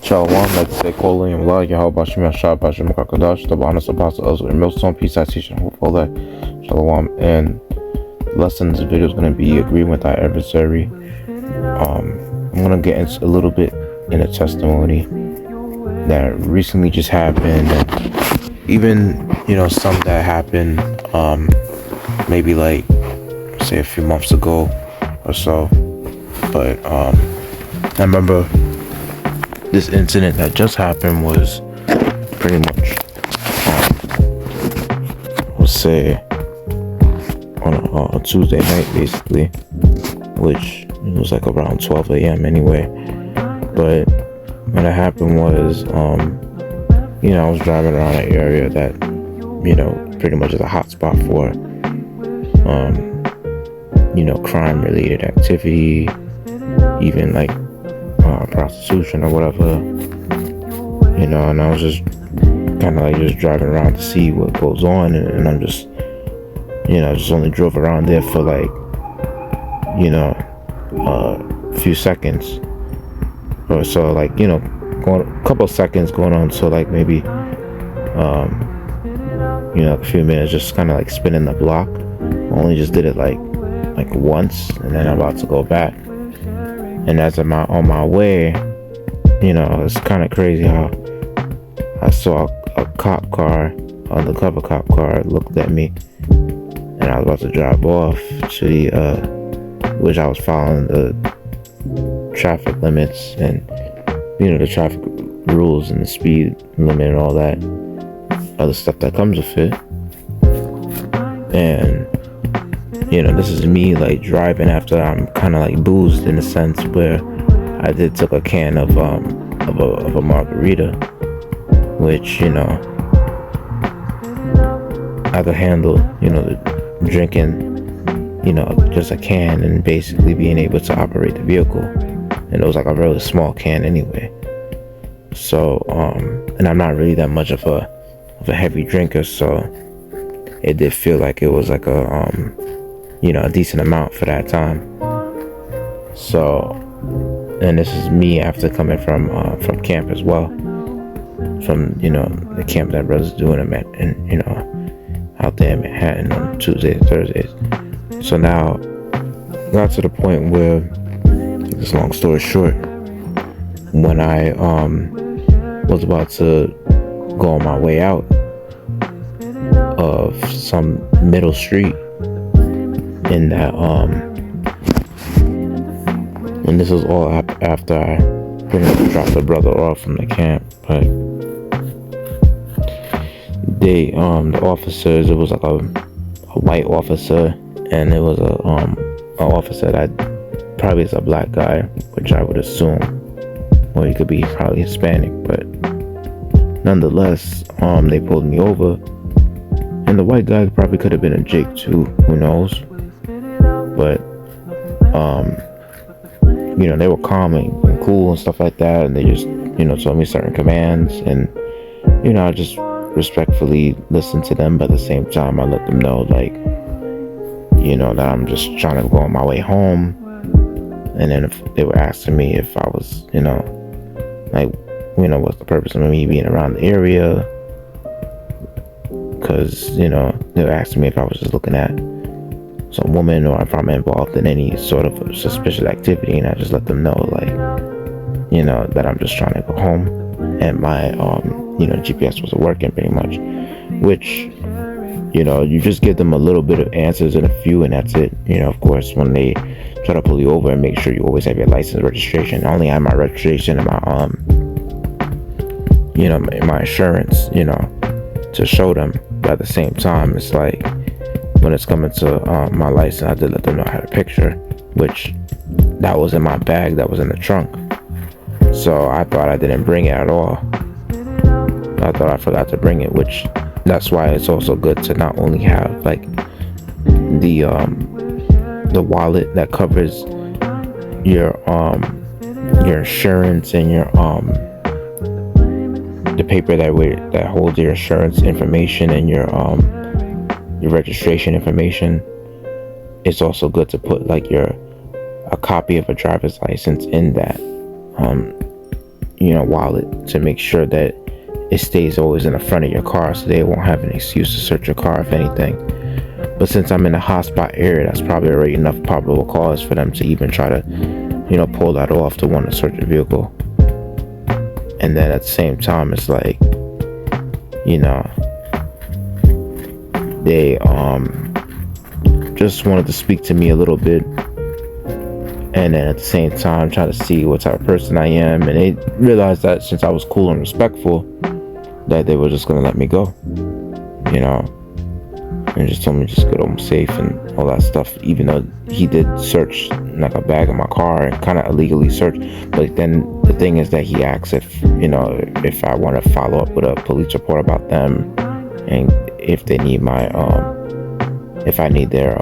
Shalom, like to say, Koli and Vla, Yahweh Bashim Yashab Bashim Kakadash, the honest apostle Ezra Millstone, peace, I teach, and hopefully, Shalom. And the lesson in this video is going to be agreeing with our adversary. I'm going to get into a little bit in a testimony that recently just happened, and even, some that happened, maybe like, say a few months ago or so. But, I remember this incident that just happened was pretty much, let's say, on a Tuesday night, basically, which was like around 12 a.m. anyway. But what happened was, I was driving around an area that, pretty much is a hot spot for, crime-related activity, even like prostitution or whatever, and I was just kind of like just driving around to see what goes on, and I'm just, just only drove around there for like, a few seconds or so, like, going a couple of seconds going on to like maybe, a few minutes, just kind of like spinning the block. Only just did it like once, and then I'm about to go back. And as I'm on my way, it's kind of crazy how I saw a cop car, undercover cop car, looked at me, and I was about to drive off to the, which I was following the traffic limits and, the traffic rules and the speed limit and all that other stuff that comes with it. And this is me like driving after I'm kind of like boozed, in a sense where I took a can of a margarita, which I could handle, the drinking, just a can and basically being able to operate the vehicle, and it was like a really small can anyway. So and I'm not really that much of a heavy drinker, so it did feel like it was like a a decent amount for that time. So, and this is me after coming from camp as well, from the camp that brothers doing them at, and out there in Manhattan on Tuesdays and Thursdays. So now got to the point where, this long story short, when I was about to go on my way out of some middle street in that, and this was all after I pretty much dropped the brother off from the camp, but they, the officers, it was like a white officer, and it was a officer that probably is a black guy, which I would assume, or he could be probably Hispanic, but nonetheless, they pulled me over, and the white guy probably could have been a Jake too, who knows. But they were calm and cool and stuff like that, and they just told me certain commands, and I just respectfully listened to them, but at the same time I let them know, like, that I'm just trying to go on my way home. And then if they were asking me if I was what's the purpose of me being around the area, because they were asking me if I was just looking at some woman or if I'm involved in any sort of suspicious activity, and I just let them know, like, that I'm just trying to go home, and my GPS wasn't working pretty much, which you just give them a little bit of answers and a few, and that's it. Of course, when they try to pull you over, and make sure you always have your license, registration. I only have my registration and my insurance, to show them. But at the same time, it's like, when it's coming to my license, I did let them know I had a picture, which that was in my bag, that was in the trunk. So I thought I didn't bring it at all. I thought I forgot to bring it, which that's why it's also good to not only have like the wallet that covers your insurance and your the paper that holds your insurance information and your registration information. It's also good to put like a copy of a driver's license in that, wallet to make sure that it stays always in the front of your car, so they won't have an excuse to search your car if anything. But since I'm in a hotspot area, that's probably already enough probable cause for them to even try to, pull that off, to want to search your vehicle. And then at the same time, it's like, they just wanted to speak to me a little bit, and then at the same time try to see what type of person I am. And they realized that since I was cool and respectful, that they were just gonna let me go, and just told me to just get home safe and all that stuff, even though he did search like a bag in my car and kind of illegally search. But then the thing is that he asked if I want to follow up with a police report about them, and if they need if I need their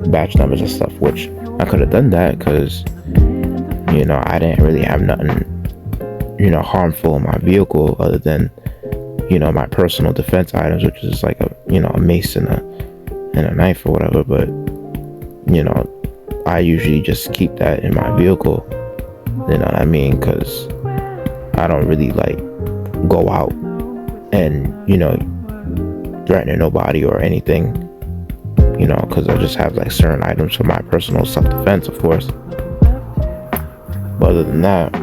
batch numbers and stuff, which I could have done that, because I didn't really have nothing harmful in my vehicle other than my personal defense items, which is like a mace and a knife or whatever. But I usually just keep that in my vehicle, you know what I mean, because I don't really like go out and threatening nobody or anything, because I just have like certain items for my personal self-defense, of course. But other than that,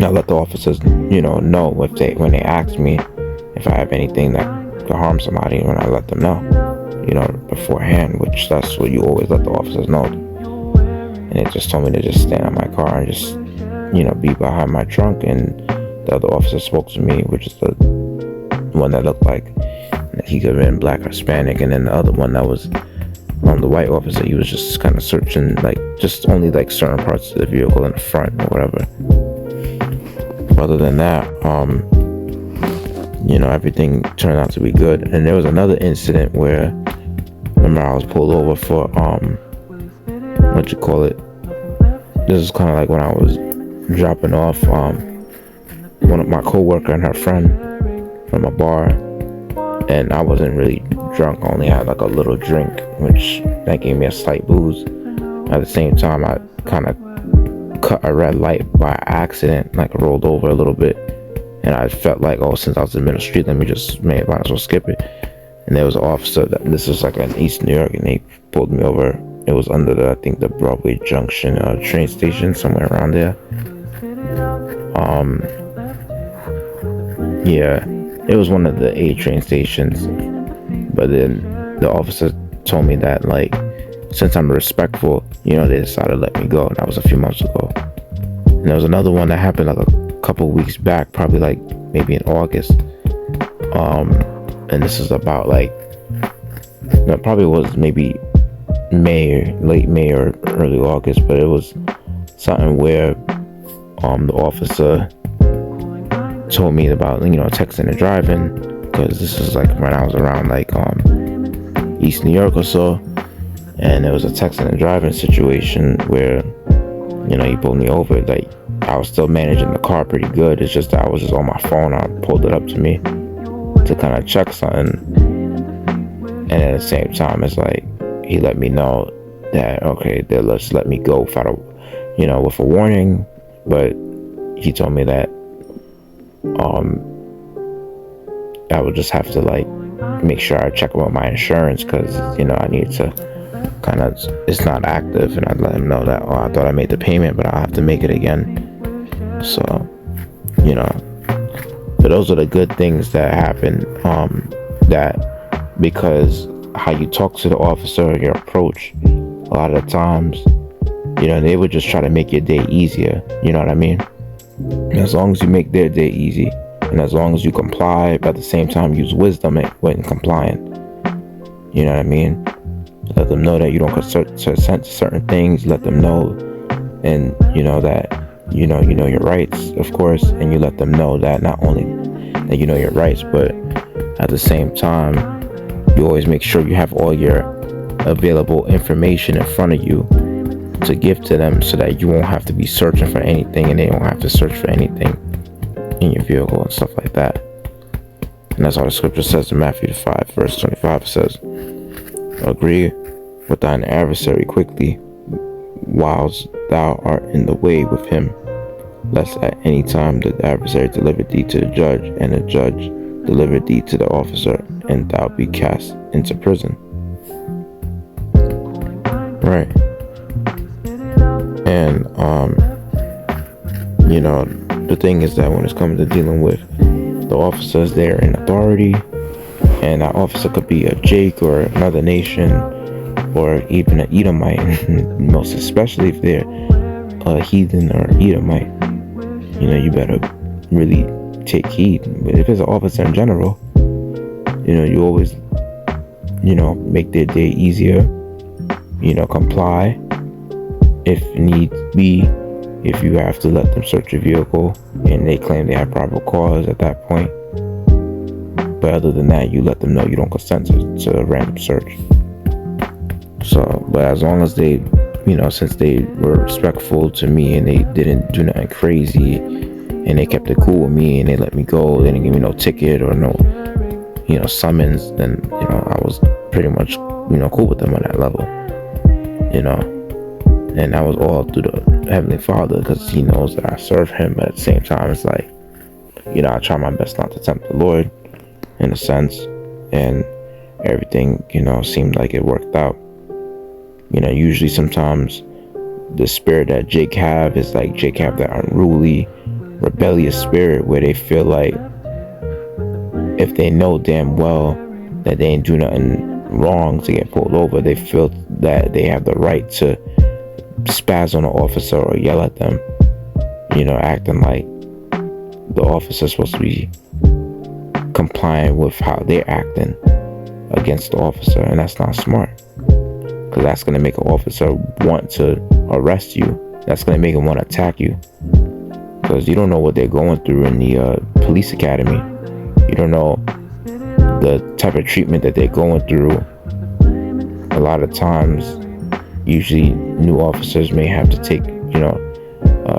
I let the officers know when they ask me if I have anything that could harm somebody, when I let them know beforehand, which that's what you always let the officers know. And they just told me to just stand on my car and just be behind my trunk. And the other officer spoke to me, which is the one that looked like he could have been black or Hispanic, and then the other one that was the white officer, he was just kind of searching just only certain parts of the vehicle in the front or whatever. Other than that, everything turned out to be good. And there was another incident where, remember, I was pulled over for this is kind of like when I was dropping off one of my co-worker and her friend from a bar, and I wasn't really drunk, I only had like a little drink, which that gave me a slight booze. At the same time, I kind of cut a red light by accident, rolled over a little bit, and I felt like, since I was in the middle of the street, might as well skip it. And there was an officer this was in East New York, and they pulled me over. It was under the Broadway Junction train station, somewhere around there. Yeah, it was one of the A train stations. But then the officer told me that since I'm respectful, they decided to let me go. And that was a few months ago. And there was another one that happened a couple weeks back, probably maybe in August. And this is about probably was maybe late May or early August, but it was something where the officer told me about texting and driving, because this is when I was around East New York or so. And there was a texting and driving situation where, he pulled me over. I was still managing the car pretty good. It's just that I was just on my phone. I pulled it up to me to kind of check something. And at the same time, it's he let me know that, okay, they'll just let me go without with a warning. But he told me that I would just have to make sure I check about my insurance, because I need to it's not active. And I'd let him know that, I thought I made the payment, but I'll have to make it again. So but those are the good things that happen, that because how you talk to the officer, your approach, a lot of the times they would just try to make your day easier, you know what I mean? And as long as you make their day easy, and as long as you comply, but at the same time use wisdom when complying, you know what I mean? Let them know that you don't consent to certain things. Let them know, and that you know your rights, of course, and you let them know that not only that you know your rights, but at the same time, you always make sure you have all your available information in front of you to give to them, so that you won't have to be searching for anything, and they won't have to search for anything in your vehicle and stuff like that. And that's how the scripture says in Matthew 5 verse 25. It says, agree with thine adversary quickly, whilst thou art in the way with him, lest at any time the adversary deliver thee to the judge, and the judge deliver thee to the officer, and thou be cast into prison. Right. And the thing is that when it's coming to dealing with the officers, they're in authority, and that officer could be a Jake or another nation, or even an Edomite, most especially if they're a heathen or Edomite. You better really take heed. But if it's an officer in general, you always, make their day easier, comply if need be. If you have to let them search your vehicle and they claim they have probable cause at that point. But other than that, you let them know you don't consent to a random search. So, but as long as they, since they were respectful to me and they didn't do nothing crazy and they kept it cool with me and they let me go, they didn't give me no ticket or no, summons, then, I was pretty much, cool with them on that level, and that was all through the Heavenly Father, because He knows that I serve Him. But at the same time, it's like, I try my best not to tempt the Lord, in a sense, and everything, seemed like it worked out. Usually sometimes the spirit that Jake have is like Jake have that unruly, rebellious spirit where they feel like if they know damn well that they ain't do nothing wrong to get pulled over, they feel that they have the right to spaz on an officer or yell at them, acting like the officer's supposed to be compliant with how they're acting against the officer, and that's not smart, because that's going to make an officer want to arrest you. That's going to make him want to attack you, because you don't know what they're going through in the police academy. You don't know the type of treatment that they're going through. A lot of times, usually new officers may have to take,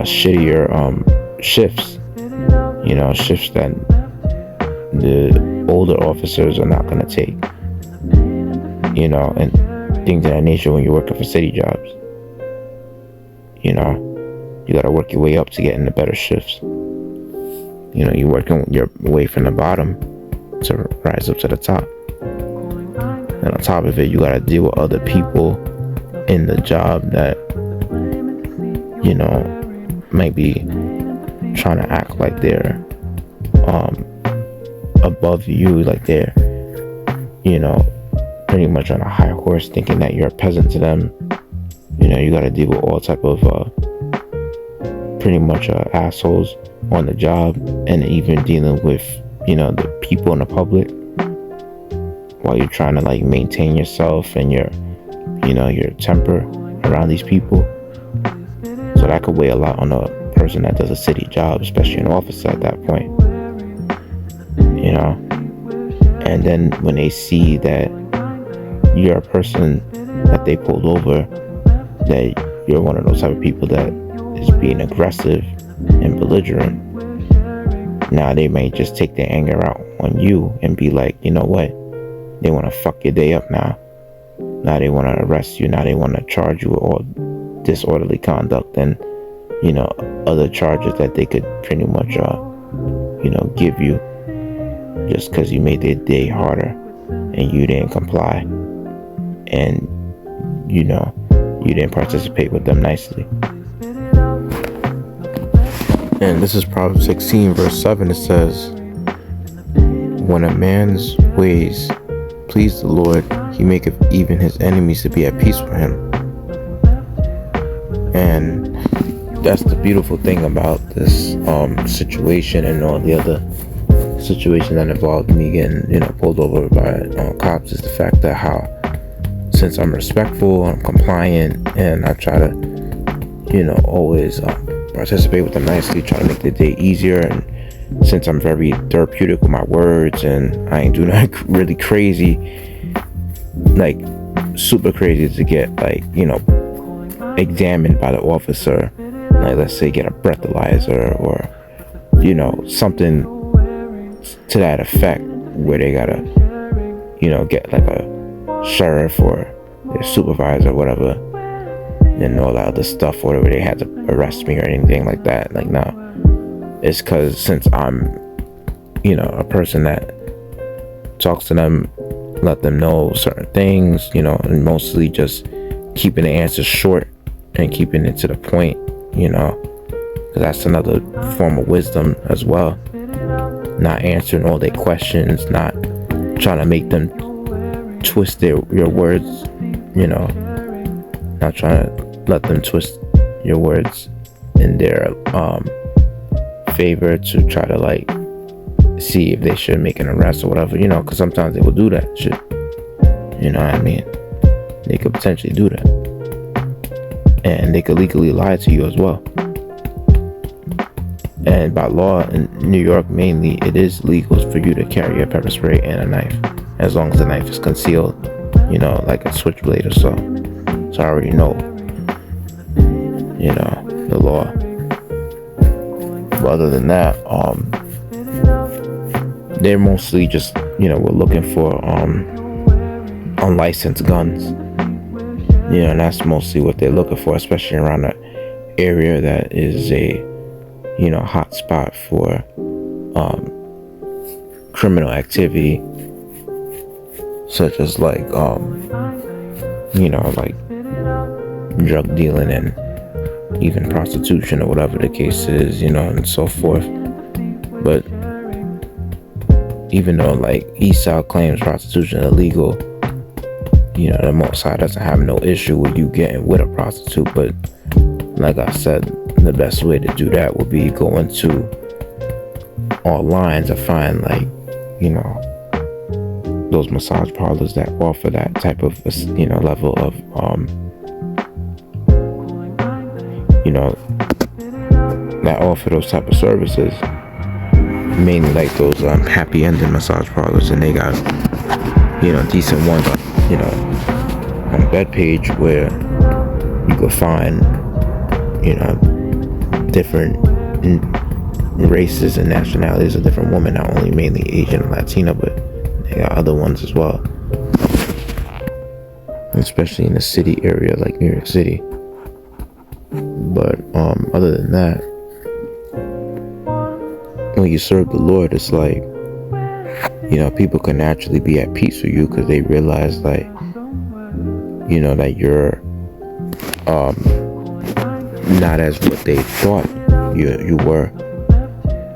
shittier shifts, shifts that the older officers are not going to take, and things of that nature when you're working for city jobs. You got to work your way up to get into better shifts. You're working your way from the bottom to rise up to the top. And on top of it, you got to deal with other people in the job that, might be trying to act like they're above you, like they're, pretty much on a high horse, thinking that you're a peasant to them. You got to deal with all type of pretty much assholes on the job, and even dealing with the people in the public while you're trying to like maintain yourself and your temper around these people. So that could weigh a lot on a person that does a city job, especially an officer at that point. And then when they see that you're a person that they pulled over, that you're one of those type of people that is being aggressive and belligerent, now they may just take their anger out on you and be like, you know what, they want to fuck your day up now. Now they want to arrest you. Now they want to charge you with all disorderly conduct and, other charges that they could pretty much, give you just because you made their day harder and you didn't comply and, you didn't participate with them nicely. And this is Proverbs 16 verse 7. It says, when a man's ways please the Lord, He maketh even his enemies to be at peace with him. And that's the beautiful thing about this situation and all the other situations that involved me getting pulled over by cops, is the fact that how, since I'm respectful, I'm compliant, and I try to always participate with them nicely, try to make their day easier, and since I'm very therapeutic with my words and I ain't doing nothing really crazy, like super crazy, to get examined by the officer, like let's say get a breathalyzer or something to that effect, where they gotta get like a sheriff or their supervisor or whatever, and all that other stuff, or whatever, they had to arrest me or anything like that. Like, no, it's because since I'm, a person that talks to them, let them know certain things, and mostly just keeping the answers short and keeping it to the point, because that's another form of wisdom as well. Not answering all their questions, not trying to make them twist your words, not trying to let them twist your words in their favor to try to like see if they should make an arrest or whatever, because sometimes they will do that shit. You know what I mean? They could potentially do that, and they could legally lie to you as well. And by law in New York mainly, it is legal for you to carry a pepper spray and a knife, as long as the knife is concealed, like a switchblade or so. So I already know, the law. But other than that, they're mostly just, we're looking for unlicensed guns. And that's mostly what they're looking for, especially around the area that is a hot spot for criminal activity, such as like like drug dealing and even prostitution or whatever the case is, and so forth. But even though like Esau claims prostitution illegal, the Most High doesn't have no issue with you getting with a prostitute. But like I said, the best way to do that would be going to online to find like, those massage parlors that offer that type of, level of, that offer those type of services. Mainly like those happy ending massage parlors, and they got, decent ones, on a bed page where you could find, different races and nationalities of different women, not only mainly Asian and Latino, but they got other ones as well, especially in the city area like New York City. But other than that, when you serve the Lord, it's like, people can naturally be at peace with you because they realize like, that you're not as what they thought you were,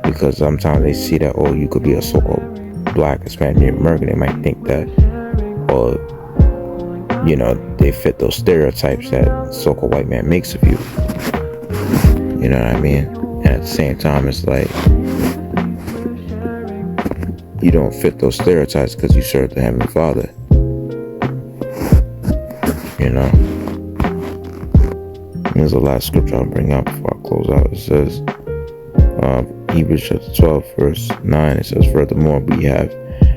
because sometimes they see that, you could be a so-called black, Hispanic, Native American. They might think that, they fit those stereotypes that so-called white man makes of you. You know what I mean? And at the same time, it's like, you don't fit those stereotypes because you serve the Heavenly Father. There's the last scripture I'll bring up before I close out. It says, Hebrews chapter 12, verse 9, it says, furthermore, we have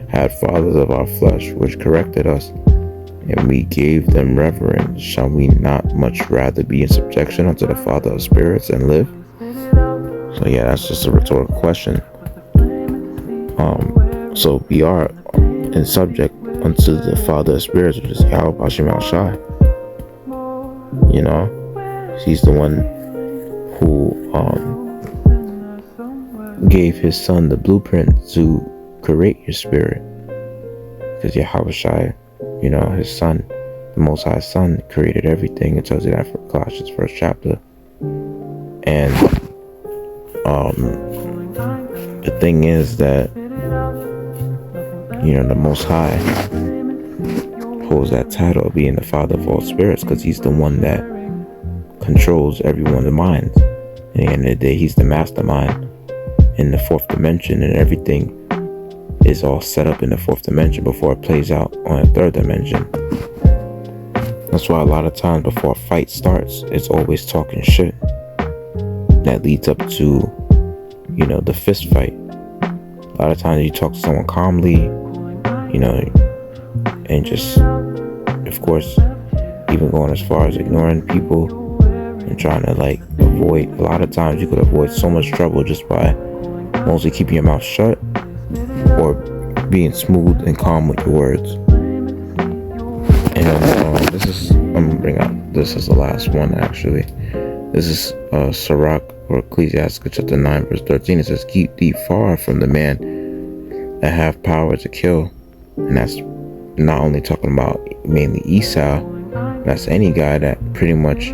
had fathers of our flesh, which corrected us, and we gave them reverence. Shall we not much rather be in subjection unto the Father of spirits and live? So yeah, that's just a rhetorical question. So we are in subject unto the Father of spirits, which is Yahweh Hashem Al Shai. He's the one who gave his son the blueprint to create your spirit, because Yahweh Shai, his son, the Most High Son, created everything. It tells you that for Colossians 1st chapter. And the thing is that, the Most High holds that title of being the Father of all spirits, because he's the one that controls everyone's mind. At the end of the day, he's the mastermind in the fourth dimension, and everything is all set up in the fourth dimension before it plays out on a third dimension. That's why a lot of times before a fight starts, it's always talking shit that leads up to, the fist fight. A lot of times you talk to someone calmly, and just, of course, even going as far as ignoring people and trying to like avoid. A lot of times you could avoid so much trouble just by mostly keeping your mouth shut or being smooth and calm with your words. And I'm gonna bring out this is the last one actually. This is Sirach or Ecclesiastes chapter 9 verse 13. It says, keep thee far from the man that have power to kill. And that's not only talking about mainly Esau, that's any guy that pretty much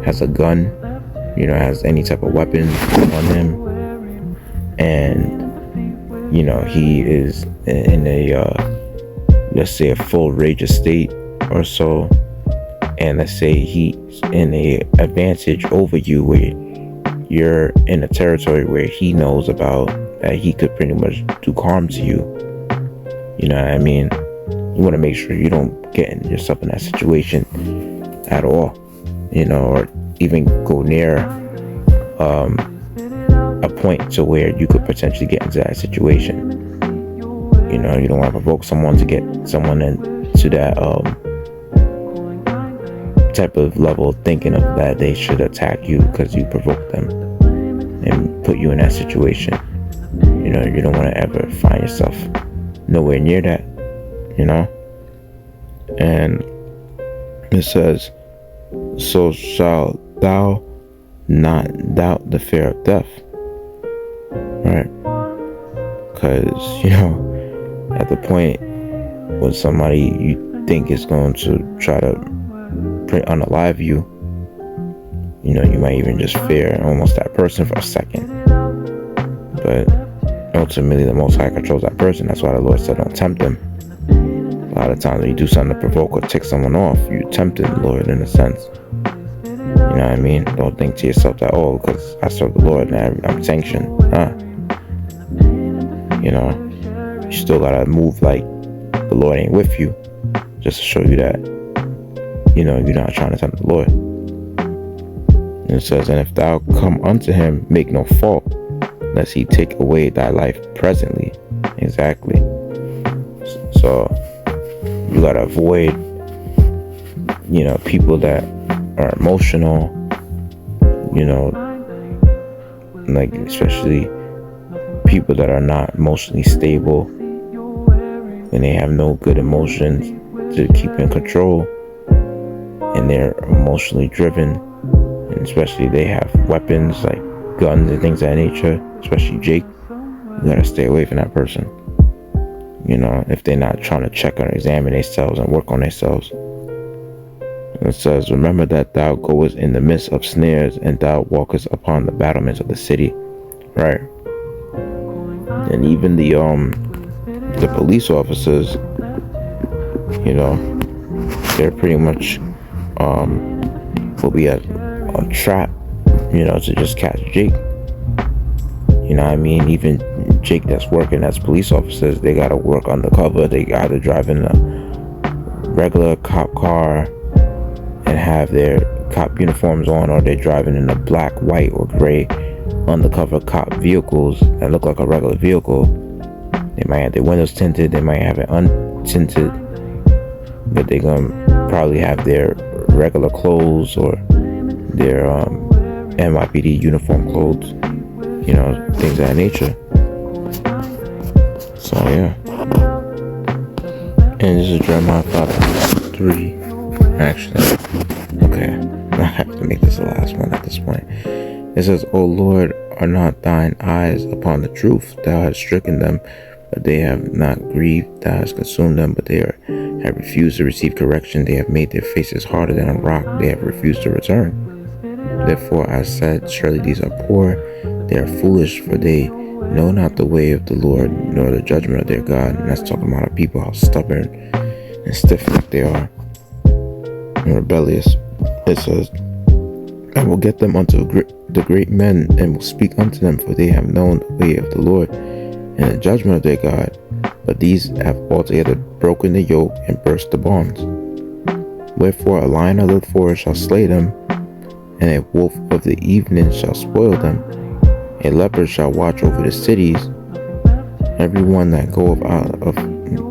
has a gun, has any type of weapon on him, and he is in a let's say a full rage state or so, and let's say he's in a advantage over you where you're in a territory where he knows about that he could pretty much do harm to you. You know what I mean? You want to make sure you don't get yourself in that situation at all, or even go near a point to where you could potentially get into that situation. You don't want to provoke someone to get someone into that type of level of thinking of that they should attack you because you provoked them and put you in that situation. You don't want to ever find yourself nowhere near that, And it says, so shalt thou not doubt the fear of death. Right? Because, at the point when somebody you think is going to try to unalive you, you might even just fear almost that person for a second. But ultimately, the Most High controls that person. That's why the Lord said, don't tempt them. A lot of times when you do something to provoke or tick someone off, you're tempting the Lord in a sense. You know what I mean? Don't think to yourself that, because I serve the Lord and I'm sanctioned. You still gotta move like the Lord ain't with you, just to show you that, you're not trying to tempt the Lord. And it says, and if thou come unto him, make no fault, lest he take away thy life presently. Exactly. So you gotta avoid, people that are emotional, like especially people that are not emotionally stable, and they have no good emotions to keep in control, and they're emotionally driven, and especially they have weapons like guns and things of that nature, especially Jake. You gotta stay away from that person, if they're not trying to check or examine themselves and work on themselves. It says, remember that thou goest in the midst of snares, and thou walkest upon the battlements of the city. Right? And even the police officers, they're pretty much will be a trap, to just catch Jake. Even Jake that's working as police officers, they gotta work undercover. They gotta drive in a regular cop car and have their cop uniforms on, or they're driving in a black, white, or gray undercover cop vehicles that look like a regular vehicle. They might have their windows tinted, they might have it untinted, but they're gonna probably have their regular clothes or their NYPD uniform clothes, things of that nature. So yeah. And this is Jeremiah 5:3. Actually, okay, I have to make this the last one at this point. It says, O Lord, are not thine eyes upon the truth? Thou hast stricken them, but they have not grieved. Thou hast consumed them, but they have refused to receive correction. They have made their faces harder than a rock. They have refused to return. Therefore I said, surely these are poor. They are foolish, for they know not the way of the Lord, nor the judgment of their God. And that's talking about our people, how stubborn and stiff-necked they are and rebellious. It says, I will get them unto the great men, and will speak unto them, for they have known the way of the Lord and the judgment of their God. But these have altogether broken the yoke and burst the bonds. Wherefore a lion of the forest shall slay them, and a wolf of the evening shall spoil them. A leopard shall watch over the cities. Every one that goeth out of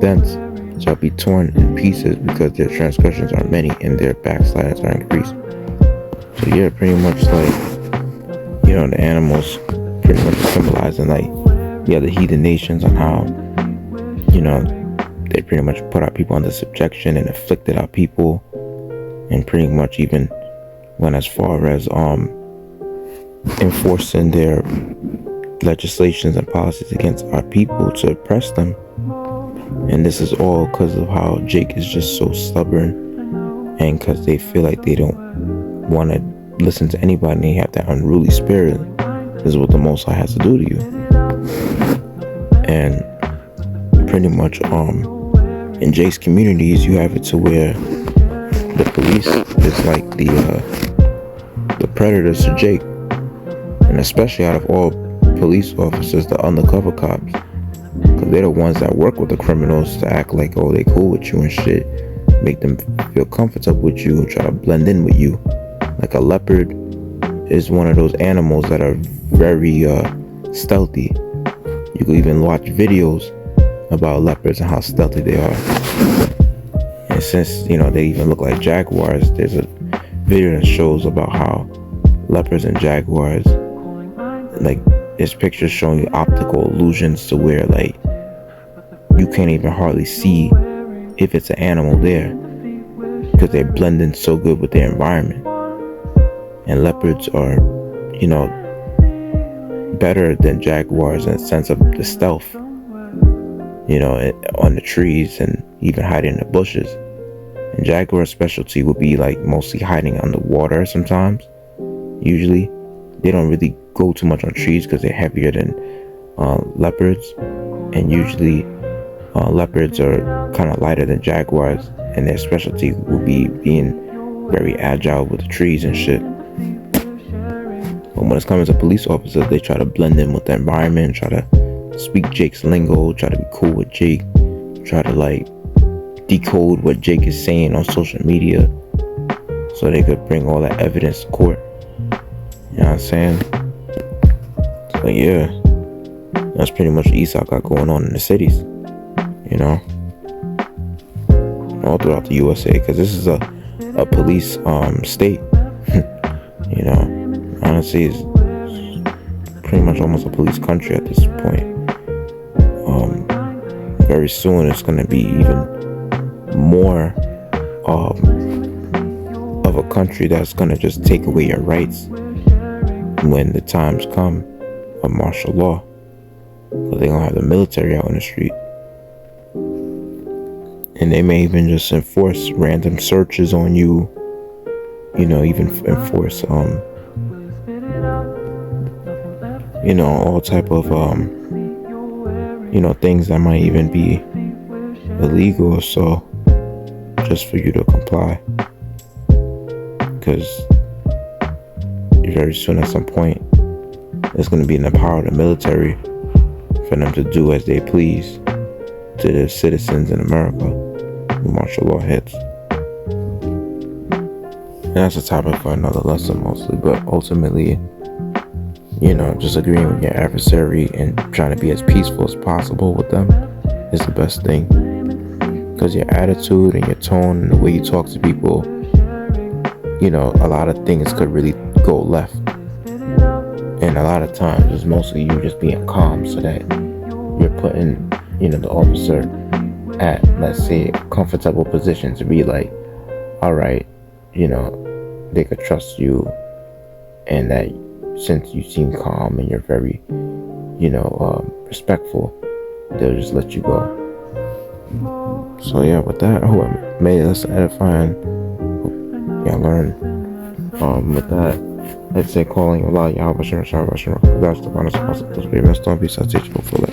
thence shall be torn in pieces, because their transgressions are many, and their backslidings are increased. So yeah, pretty much like, the animals pretty much symbolizing like, the heathen nations, on how, they pretty much put our people under subjection and afflicted our people, and pretty much even went as far as enforcing their legislations and policies against our people to oppress them. And this is all because of how Jake is just so stubborn, and because they feel like they don't want to listen to anybody, and they have that unruly spirit. This is what the Most High has to do to you. And pretty much in Jake's communities, you have it to where the police is like the predators to Jake. And especially out of all police officers, the undercover cops, because they're the ones that work with the criminals to act like, oh, they cool with you and shit, make them feel comfortable with you, try to blend in with you. Like a leopard is one of those animals that are very stealthy. You can even watch videos about leopards and how stealthy they are. And since, they even look like jaguars, there's a video that shows about how leopards and jaguars, like, there's pictures showing you optical illusions to where, like, you can't even hardly see if it's an animal there, because they blend in so good with their environment. And leopards are, better than jaguars in the sense of the stealth, on the trees and even hiding in the bushes. And jaguar specialty would be like mostly hiding underwater sometimes. Usually, they don't really go too much on trees because they're heavier than leopards. And usually, leopards are kind of lighter than jaguars, and their specialty will be being very agile with the trees and shit. But when it's coming to police officers, they try to blend in with the environment, try to speak Jake's lingo, try to be cool with Jake, try to like decode what Jake is saying on social media so they could bring all that evidence to court. You know what I'm saying? So yeah, that's pretty much what Esau got going on in the cities, all throughout the USA, because this is a police state. Honestly, it's pretty much almost a police country at this point. Very soon it's going to be even more of a country that's going to just take away your rights when the times come of martial law, because they're going to have the military out in the street, and they may even just enforce random searches on you, even enforce all type of things that might even be illegal or so, just for you to comply. Because very soon at some point it's going to be in the power of the military for them to do as they please to the citizens in America who martial law hits. And that's a topic for another lesson mostly, but ultimately, just agreeing with your adversary and trying to be as peaceful as possible with them is the best thing. Because your attitude and your tone and the way you talk to people, a lot of things could really go left. And a lot of times it's mostly you just being calm so that you're putting, the officer at, let's say, a comfortable position to be like, all right, they could trust you, and that since you seem calm and you're very, respectful, they'll just let you go. So yeah, with that, I hope I made this edifying. Hope y'all learn. With that, let's say calling Allah, Yahweh, Yasharahla, that's the honest possible. Don't be such a teachable for that.